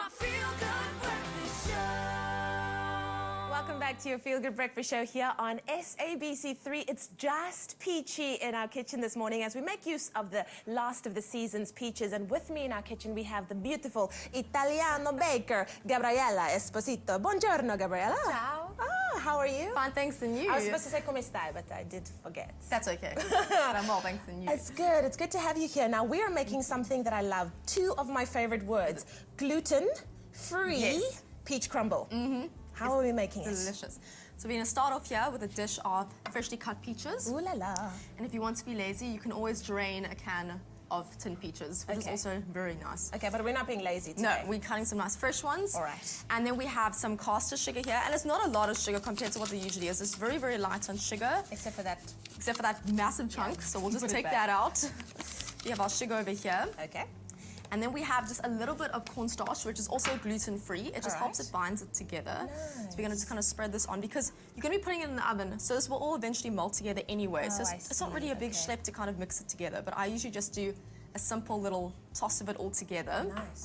my feel-good breakfast show. Welcome back to your Feel Good Breakfast Show here on SABC3. It's just peachy in our kitchen this morning as we make use of the last of the season's peaches. And with me in our kitchen, we have the beautiful Italiano baker, Gabriella Esposito. Buongiorno, Gabriella. Ciao. Ah, how are you? Fine, thanks, and you? I was supposed to say come stai, but I did forget. That's okay. But I'm well, thanks, and you? It's good. It's good to have you here. Now, we are making something that I love. Two of my favorite words. Gluten-free Yes. peach crumble. Mm-hmm. How are we making it? Delicious. So we're going to start off here with a dish of freshly cut peaches. Ooh la la. And if you want to be lazy, you can always drain a can of tin peaches, which is also very nice. Okay, but we're not being lazy today. No, we're cutting some nice fresh ones. All right. And then we have some caster sugar here, and it's not a lot of sugar compared to what there usually is. It's very, very light on sugar. Except for that. Except for that massive chunk, so we'll just Put it take back. that out. We have our sugar over here. Okay. And then we have just a little bit of cornstarch, which is also gluten-free. It just helps it binds it together. Nice. So we're going to just kind of spread this on because you're going to be putting it in the oven. So this will all eventually melt together anyway. So it's not really a big schlep to kind of mix it together. But I usually just do a simple little toss of it all together. Nice.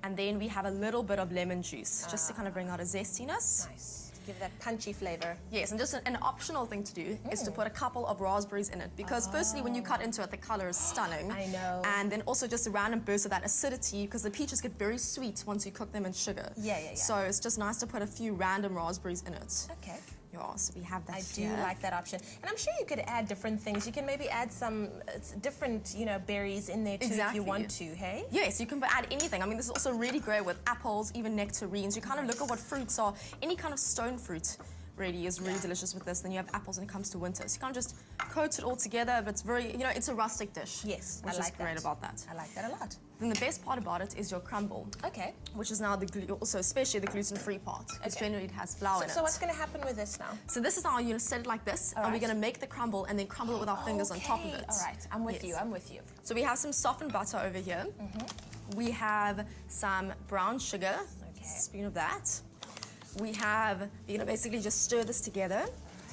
And then we have a little bit of lemon juice just to kind of bring out a zestiness. Nice. To give that punchy flavor. Yes, and just an optional thing to do is to put a couple of raspberries in it because firstly, when you cut into it, the color is stunning. I know. And then also just a random burst of that acidity because the peaches get very sweet once you cook them in sugar. Yeah. So it's just nice to put a few random rausberries in it. Okay. Yeah, so we have that I do here. like that option. And I'm sure you could add different things. You can maybe add some different, berries in there too if you want to, hey? Yes, you can add anything. I mean, this is also really great with apples, even nectarines. You kind of look at what fruits are. Any kind of stone fruit really is really delicious with this. Then you have apples when it comes to winter. So you kind of just coat it all together, but it's very, it's a rustic dish. Yes, which I like is great that. about that. I like that a lot. Then the best part about it is your crumble. Okay. Which is now also especially the gluten-free part, because generally it has flour in it. So what's going to happen with this now? So this is how you set it like this, and we're going to make the crumble and then crumble it with our fingers on top of it. All right, I'm with you, I'm with you. So we have some softened butter over here. We have some brown sugar, Okay. a spoon of that. We're going to basically just stir this together.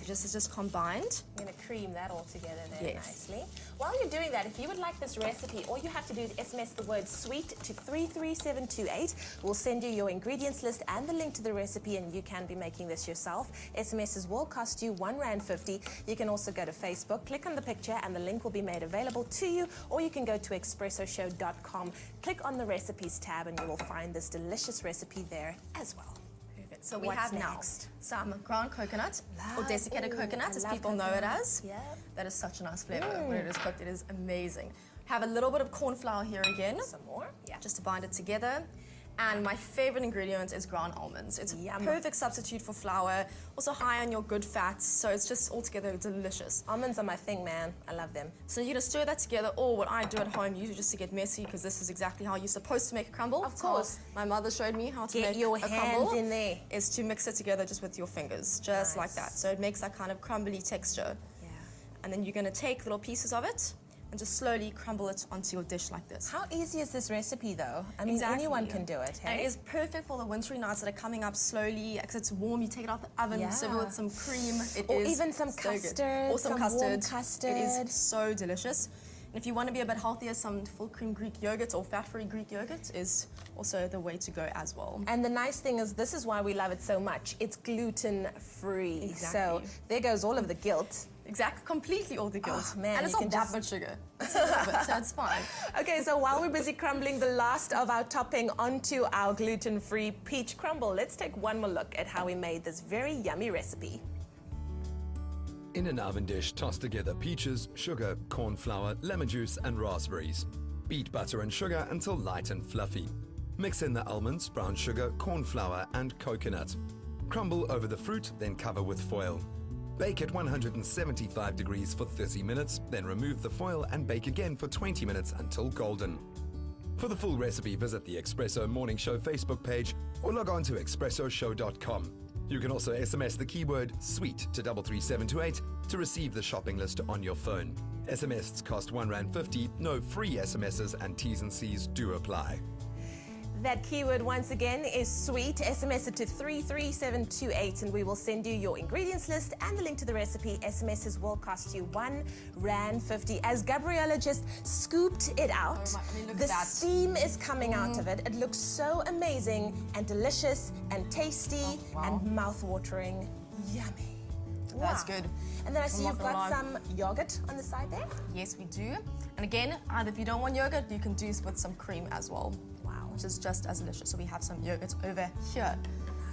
So it's just combined. I'm going to cream that all together there Yes. nicely. While you're doing that, if you would like this recipe, all you have to do is SMS the word sweet to 33728. We'll send you your ingredients list and the link to the recipe, and you can be making this yourself. SMSs will cost you R1.50. You can also go to Facebook, click on the picture, and the link will be made available to you, or you can go to expressoshow.com, click on the recipes tab, and you will find this delicious recipe there as well. So we What's have now next? some ground coconut, or desiccated coconut, as love people know it as. Yeah. That is such a nice flavor when it is cooked. It is amazing. Have a little bit of corn flour here again. Some more? Yeah. Just to bind it together. And my favorite ingredient is ground almonds. It's Yum. a perfect substitute for flour, also high on your good fats, so it's just altogether delicious. Almonds are my thing, man. I love them. So you're gonna stir that together, or what I do at home, usually just to get messy, because this is exactly how you're supposed to make a crumble. Of course. My mother showed me how to Get make your a hands crumble. in there. Is to mix it together just with your fingers, just like that. So it makes that kind of crumbly texture. Yeah. And then you're gonna take little pieces of it and just slowly crumble it onto your dish like this. How easy is this recipe, though? I mean, Exactly. anyone can do it, And hey? it is perfect for the wintry nights that are coming up slowly because it's warm. You take it out the oven, serve it with some cream. Or even some so good. custard, Or some some custard. warm custard. It is so delicious. And if you want to be a bit healthier, some full cream Greek yogurt or fat-free Greek yogurt is also the way to go as well. And the nice thing is, this is why we love it so much. It's gluten-free. Exactly. So there goes all of the guilt. Exactly, completely all the guilt. Oh, man, and it's you not can that just- much sugar. It's a little bit, so it's fine. Okay, so while we're busy crumbling the last of our topping onto our gluten-free peach crumble, let's take one more look at how we made this very yummy recipe. In an oven dish, toss together peaches, sugar, corn flour, lemon juice, and raspberries. Beat butter and sugar until light and fluffy. Mix in the almonds, brown sugar, corn flour, and coconut. Crumble over the fruit, then cover with foil. Bake at 175 degrees for 30 minutes, then remove the foil and bake again for 20 minutes until golden. For the full recipe, visit the Espresso Morning Show Facebook page or log on to expressoshow.com. You can also SMS the keyword SWEET to 33728 to receive the shopping list on your phone. SMS cost R1.50, no free SMSs, and T's and C's do apply. That keyword once again is sweet. SMS it to 33728 and we will send you your ingredients list and the link to the recipe. SMSs will cost you R1.50. As Gabriella just scooped it out, I mean, look the at that. steam is coming out of it. It looks so amazing and delicious and tasty and mouth-watering. Yummy. That's Wow. good. And then I see I'm you've not got gonna some yogurt on the side there. Yes, we do. And again, either if you don't want yogurt, you can do with some cream as well. Wow. Which is just as delicious. So we have some yogurt over here.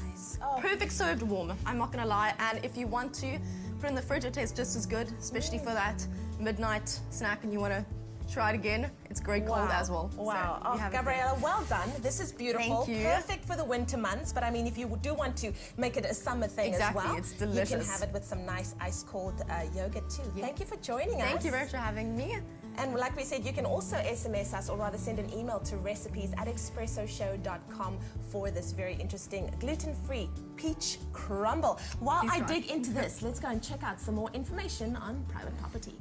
Nice. Oh, Perfect served warm, I'm not gonna lie. And if you want to put it in the fridge, it tastes just as good, especially for that midnight snack and you wanna try it again. It's great cold as well. Wow. So you Oh, have it Gabriella, well done. This is beautiful. Thank you. Perfect for the winter months. But I mean, if you do want to make it a summer thing Exactly, as well, it's you can delicious. have it with some nice ice-cold yogurt too. Yes. Thank you for joining us. Thank you very much for having me. And like we said, you can also SMS us or rather send an email to recipes@expressoshow.com for this very interesting gluten-free peach crumble. While Please I try. dig into this, let's go and check out some more information on private property.